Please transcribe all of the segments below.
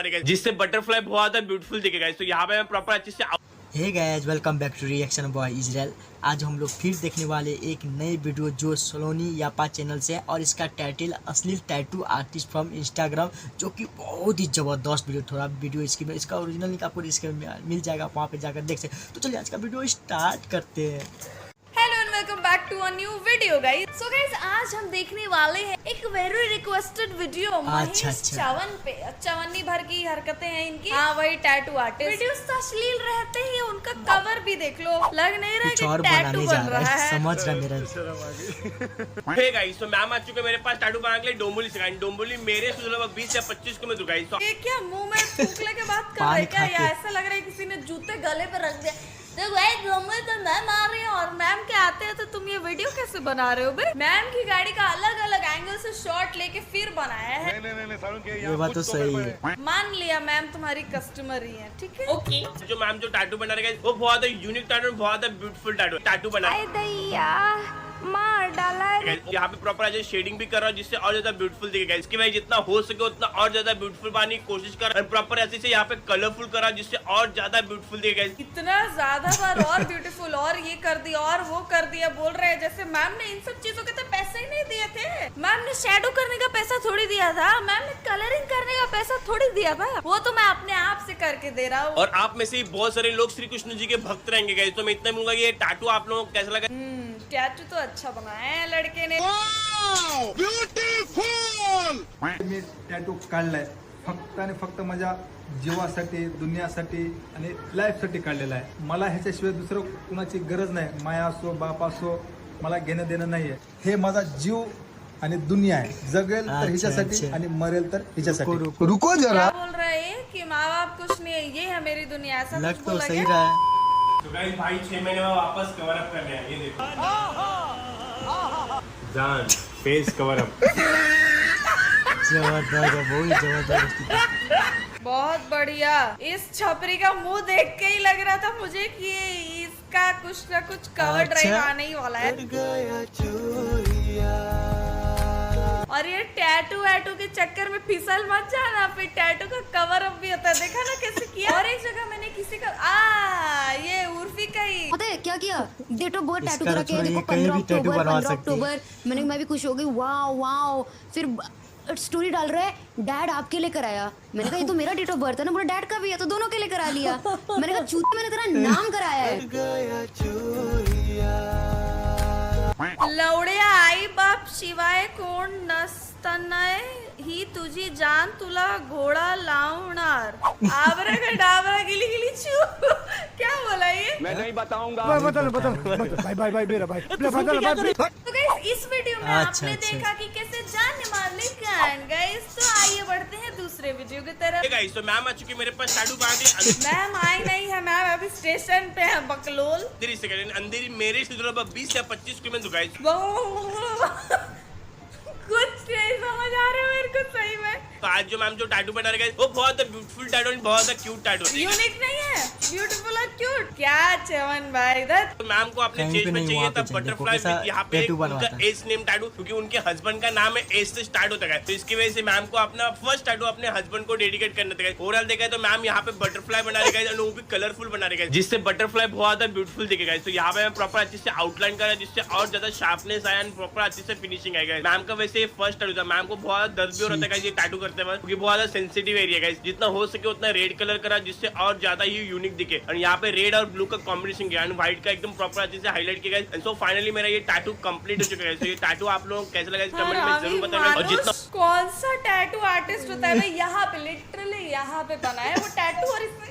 बना रहे जिससे बटरफ्लाई बहुत ज्यादा ब्यूटीफुल दिखेगा। तो यहाँ पे मैं प्रॉपर अच्छे से hey guys, welcome back to reaction boy Israil. आज हम लोग फिर देखने वाले एक नई वीडियो जो सोलोनी यापा चैनल से है और इसका टाइटल अश्लील टैटू आर्टिस्ट फ्रॉम इंस्टाग्राम, जो कि बहुत ही ज़बरदस्त वीडियो। थोड़ा वीडियो इसका ओरिजिनल लिंक आपको इसके मिल जाएगा, वहाँ पे जाकर देख सकते। तो चलिए आज का वीडियो स्टार्ट करते हैं। Hello and welcome back to a new video guys. So guys आज हम देखने वाले हैं एक very requested video Mahesh Chavan पे। चवन्नी भर की हरकतें हैं इनकी। हाँ वही टैटू आर्टिस्ट। वीडियोस तो अश्लील रहते ही, उनका कवर भी देख लो, लग नहीं रहा कि टैटू बन रहा है। समझ रहा मेरा। हे गाइस, तो मैम आ चुके मेरे पास टैटू बनाने के लिए। डोंबोली सिखाई। डोंबोली मेरे से 20 या 25 को मैं दुखाई। ये क्या मुंह में थूकने के बाद कर रहा है क्या? या ऐसा लग रहा है किसी ने जूते गले पे रख दिया। तो भाई डोंबोली तो मैम आ रही है और मैम के आते हैं तो तुम ये वीडियो कैसे बना रहे हो भाई? मैम की गाड़ी का अलग अलग एंगल से शॉट लेके फिर बनाया है। ये बात तो सही है। मान लिया मैम तुम्हारी कस्टमर ही है, ठीक है ओके। जो मैम जो टैटू बना रहे वो बहुत यूनिक टैटू, बहुत ब्यूटीफुल टैटू बना मार डाला है। यहाँ पे प्रॉपर आज शेडिंग भी कर रहा हूँ जिससे और ज्यादा ब्यूटीफुल दिखेगा। इसकी वजह जितना हो सके उतना और ज्यादा ब्यूटीफुल बनाने की कोशिश कर रहा हूँ। प्रॉपर ऐसे से यहाँ पे कलरफुल करा जिससे और ज्यादा ब्यूटीफुल दिखेगा। इतना ज्यादा बार और ब्यूटीफुल और ये कर दिया और वो कर दिया बोल रहे हैं जैसे मैम ने इन सब चीजों के तो पैसे ही नहीं दिए थे। मैम ने शैडो करने का पैसा थोड़ी दिया था, मैम ने कलरिंग करने का पैसा थोड़ी दिया था, वो तो मैं अपने आप से करके दे रहा हूँ। और आप में से बहुत सारे लोग श्री कृष्ण जी के भक्त रहेंगे गाइस, तो मैं इतना बोलूंगा ये टैटू आप लोगों को कैसा लगा? टैटू तो अच्छा बनाया है लड़के ने। मी टॅटू काढलाय फक्त आणि फक्त माझ्या जीवासाठी, दुनियासाठी आणि लाईफसाठी काढलेला आहे। मला ह्याच्याशिवाय दुसरं कुणाची गरज नाही। माया असो, बाप असो, मला घेणं देणं नाहीये। हे माझा जीव आणि दुनिया आहे। जगेल तर हिच्यासाठी आणि मरेल तर हिच्यासाठी। रुको जरा। क्या बोल रहे हैं कि माँ बाप कुछ नहीं है, ये है मेरी दुनिया, ऐसा लग कुछ तो बोला सही क्या? रहा है। तो गाइस भाई 6 महीने में वापस कवर अप करने हैं। ये देखो जान फेस कवर अप। जबरदस्त, बहुत जबरदस्त। बहुत बढ़िया। इस छपरी का मुंह देख के ही लग रहा था मुझे कि इसका कुछ ना कुछ कवर ड्राइव आने ही वाला है। और ये टैटू वैटू के चक्कर में फिसल मत जाना, फिर टैटू का कवर अप भी होता है। देखा ना कैसे किया। और एक जगह मैंने किसी का ये उर्फी का ही पता है क्या किया? डेट ऑफ बर्थ टैटू इसका करा के तो देखो, कहीं 15 भी टैटू अक्टूबर, बनवा 15 सकती है। अक्टूबर। मैं भी खुश हो गई, वाओ वाओ। फिर स्टोरी डाल रहा है, डैड आपके लिए कराया। मैंने कहा ये तो मेरा डेट ऑफ बर्थ है ना, बोला डैड का भी है, तो दोनों के लिए करा लिया। मैंने कहा चूतिया, मैंने तेरा नाम कराया है। लवड्या आई बाप शिवाय कोण नसताना ही तुझी जान तुला घोडा लावणार। आबरा का डाबरा गिली गिली चू। क्या बोला ये? मैं नहीं बताऊंगा। भाई मेरा भाई। तो गाइस इस वीडियो में अच्छा, आपने अच्छा। देखा कि कैसे जान मारने कैन। गाइस तो आइए बढ़ते हैं दूसरे वीडियो की तरफ। गाइस तो मैम आ चुकी मेरे पास टैटू बना दी। मैम आई नहीं है, मैम अभी स्टेशन पे है बकलोल। अंधेरी मेरे से 20 या 25 को मैं दुखाई। कुछ नहीं समझ आ रहा है मेरे को सही में। तो आज जो मैम जो टैटू बना रहे वो बहुत ब्यूटीफुल टैटू, बहुत क्यूट टैटू। यूनिक नहीं है, ब्यूटीफुल और क्यूट। क्या चवन भाई इधर। तो मैम को अपने कहीं चेस्ट पे में नहीं, चाहिए वहाँ पे था चाहिए। बटरफ्लाई। देखो कैसा यहाँ पे टैटू उनका बनवाता है। एस नेम टैटू, क्योंकि उनके हस्बैंड का नाम है एस से स्टार्ट होता है। तो इसकी वजह से मैम को अपना फर्स्ट टैटू अपने हस्बैंड को डेडिकेट करना था। ओवरऑल देखा तो मैम यहाँ पे बटरफ्लाई बना रहे हैं, वो भी कलरफुल बना रहे हैं जिससे बटरफ्लाई बहुत ज्यादा ब्यूटीफुल दिखेगा। तो यहाँ पे मैं प्रॉपर अच्छे से आउटलाइन करा जिससे और ज्यादा शार्पनेस आया एंड प्रॉपर अच्छे से फिनिशिंग आएगा। मैम का वैसे फर्स्ट टैटू था। मैम को बहुत दर्द भी हो रहा था ये टैटू करते वक्त, क्योंकि बहुत ज्यादा सेंसिटिव एरिया है। जितना हो सके उतना रेड कलर करा जिससे और ज्यादा ही यूनिक दिखे। और यहाँ पे रेड और ब्लू का कॉम्बिनेशन किया एंड व्हाइट का एकदम प्रॉपर अच्छे से हाईलाइट किया। एंड सो फाइनली मेरा ये टैटू कंप्लीट हो चुका है। तो ये टैटू आप लोगों को कैसा लगा इस कमेंट में जरूर बताना। और जितना कौन सा टैटू आर्टिस्ट होता है भाई? यहाँ पे लिटरली यहाँ पे बनाया वो टैटू। और इसमें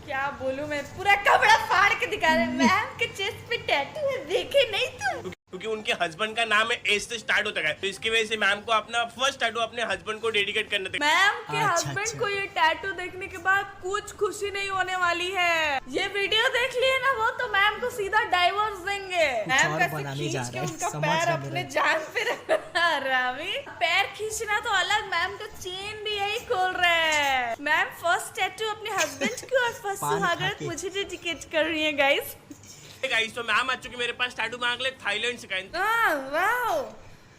क्या बोलूं मैं, पूरा कपड़ा फाड़ के दिखा रहे। मैम के चेस्ट पे टैटू है, देखे नहीं तुम? क्योंकि उनके हस्बैंड का नाम है एस से स्टार्ट होता है। तो इसकी वजह से मैम को अपना फर्स्ट टैटू अपने हस्बैंड को डेडिकेट करना था। मैम के अच्छा, हस्बैंड अच्छा। को ये टैटू देखने के बाद कुछ खुशी नहीं होने वाली है। ये वीडियो देख लिए ना वो तो मैम को सीधा डाइवोर्स देंगे। मैम और कैसे बनाने जा खींच के रहे हैं, उनका समझ पैर रहे अपने मेरा। जान पे रखा। रामी पैर खींचना तो अलग, मैम का चेन भी यही खोल रहे हैं। मैम फर्स्ट टैटू अपने हस्बैंड को और फर्स्ट पान खा सुहागरात के। मुझे डेडिकेट कर रही है गाइस। गाइस तो मैम आ चुकी मेरे पास टैटू मांग ले थाईलैंड से। वाओ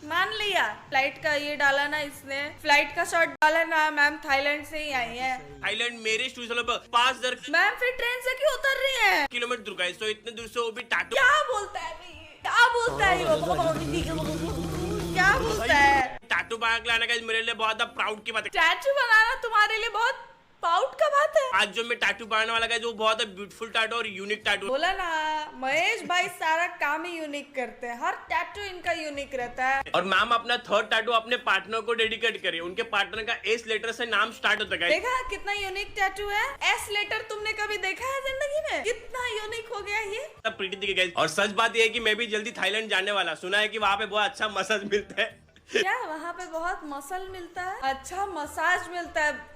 मान लिया। फ्लाइट का ये डाला ना इसने, फ्लाइट का शॉट डाला ना। मैम थाईलैंड से ही आई है। थाईलैंड मेरे स्टेशन पर 5000 मैम फिर ट्रेन से क्यों उतर रही है? किलोमीटर दूर का है, तो इतने दूर से वो भी टाटू। क्या बोलता है भाई? क्या बोलता है क्या बोलता है? टाटू बना के लाना गाइस मेरे लिए बहुत प्राउड की बात है। टैटू बनाना तुम्हारे लिए बहुत प्राउड का बात है। आज जो मैं टैटू बनाने वाला गाइस वो बहुत ब्यूटीफुल टैटू और यूनिक टैटू। बोला ना महेश भाई सारा काम ही यूनिक करते हैं, हर टैटू इनका यूनिक रहता है। और मैम अपना थर्ड टैटू अपने पार्टनर को डेडिकेट करे। उनके पार्टनर का एस लेटर से नाम स्टार्ट होता है। देखा कितना यूनिक टैटू है? एस लेटर तुमने कभी देखा है जिंदगी में? कितना यूनिक हो गया ये। प्रीति दिखे गाइस। और सच बात ये है कि मैं भी जल्दी थाईलैंड जाने वाला। सुना है कि वहाँ पे बहुत अच्छा मसाज मिलता है। क्या वहाँ पे बहुत मसल मिलता है? अच्छा मसाज मिलता है।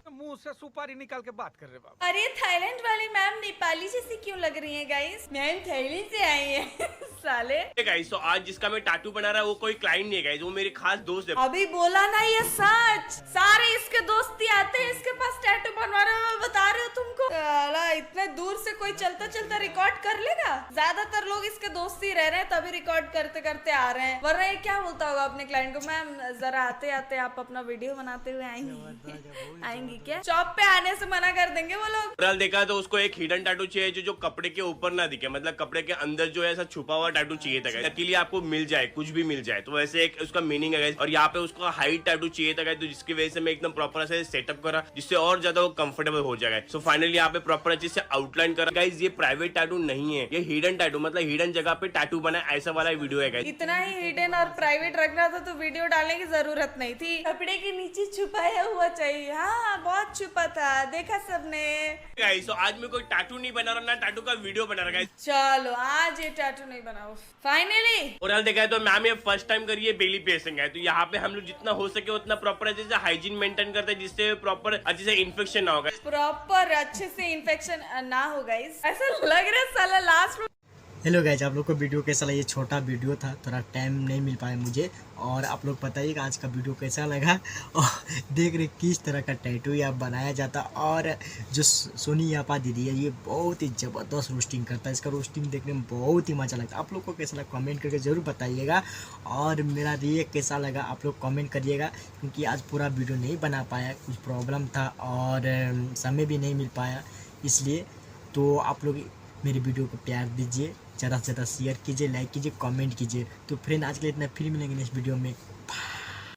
मुंह से सुपारी निकाल के बात कर रहे बाबा। अरे थाईलैंड वाली मैम नेपाली जैसी क्यों लग रही है गाइस? मैम थाईलैंड से आई है साले। गाइस तो आज जिसका मैं टैटू बना रहा है वो कोई क्लाइंट नहीं है गाइस, वो मेरी खास दोस्त है। अभी बोला ना ये सच। सारे इसके दोस्ती आते हैं इसके पास टैटू बनवा रहे हो, बता रहे हो तुमको। साला इतने दूर से कोई चलता चलता रिकॉर्ड कर लेगा? ज्यादातर लोग इसके दोस्ती रह रहे हैं तभी रिकॉर्ड करते करते आ रहे हैं, वरना ये क्या बोलता होगा अपने क्लाइंट को? मैम जरा आते आते आप अपना वीडियो बनाते हुए आएंगी आएंगी क्या? शॉप पे आने से मना कर देंगे वो लोग। ओवरऑल देखा तो उसको एक हिडन टैटू चाहिए जो कपड़े के ऊपर ना दिखे, मतलब कपड़े के अंदर जो है ऐसा छुपा हुआ टैटू चाहिए था। लकीली आपको मिल जाए, कुछ भी मिल जाए, तो वैसे एक उसका मीनिंग है। और यहाँ पे उसको हाइट टैटू चाहिए था तो जिसकी वजह से मैं एकदम प्रॉपर ऐसे सेटअप करा जिससे और ज्यादा वो कंफर्टेबल हो जाएगा। सो फाइनली यहाँ पे प्रॉपर अच्छे से आउटलाइन करा। गाइस ये प्राइवेट टैटू नहीं है, ये हिडन टैटू, मतलब हिडन जगह पे टैटू बना ऐसा वाला वीडियो है गाइस। इतना ही हिडन और प्राइवेट रखना था तो वीडियो डालने की जरूरत नहीं थी। कपड़े के नीचे छुपाया हुआ चाहिए। हाँ बहुत छुपा था, देखा सबने। गाइस तो आज मैं कोई टैटू नहीं बना रहा ना टैटू का वीडियो बना रहा। चलो आज ये टैटू नहीं बनाओ फाइनली। और देखा है तो मैम ये फर्स्ट टाइम करिए बेली पेसिंग है, तो यहाँ पे हम लोग जितना हो सके उतना प्रॉपर अच्छे से हाइजीन मेंटेन करते हैं जिससे प्रॉपर अच्छे से इन्फेक्शन ना होगा। प्रॉपर अच्छे से इन्फेक्शन ना हो गाइस। ऐसा लग रहा है साला लास्ट में। हेलो गाइज, आप लोग को वीडियो कैसा लगा? ये छोटा वीडियो था, थोड़ा टाइम नहीं मिल पाया मुझे। और आप लोग बताइएगा आज का वीडियो कैसा लगा और देख रहे किस तरह का टैटू यहाँ बनाया जाता। और जो सोनी यापा दीदी है ये बहुत ही ज़बरदस्त रोस्टिंग करता है, इसका रोस्टिंग देखने में बहुत ही मज़ा लगता है। आप लोग को कैसा लगा कमेंट करके ज़रूर बताइएगा। और मेरा रिएक्ट कैसा लगा आप लोग कमेंट करिएगा, क्योंकि आज पूरा वीडियो नहीं बना पाया, कुछ प्रॉब्लम था और समय भी नहीं मिल पाया, इसलिए। तो आप लोग मेरे वीडियो को प्यार दीजिए, ज़्यादा से ज़्यादा शेयर कीजिए, लाइक कीजिए, कमेंट कीजिए। तो फ्रेंड आज के लिए इतना, फिर मिलेंगे नेक्स्ट वीडियो में।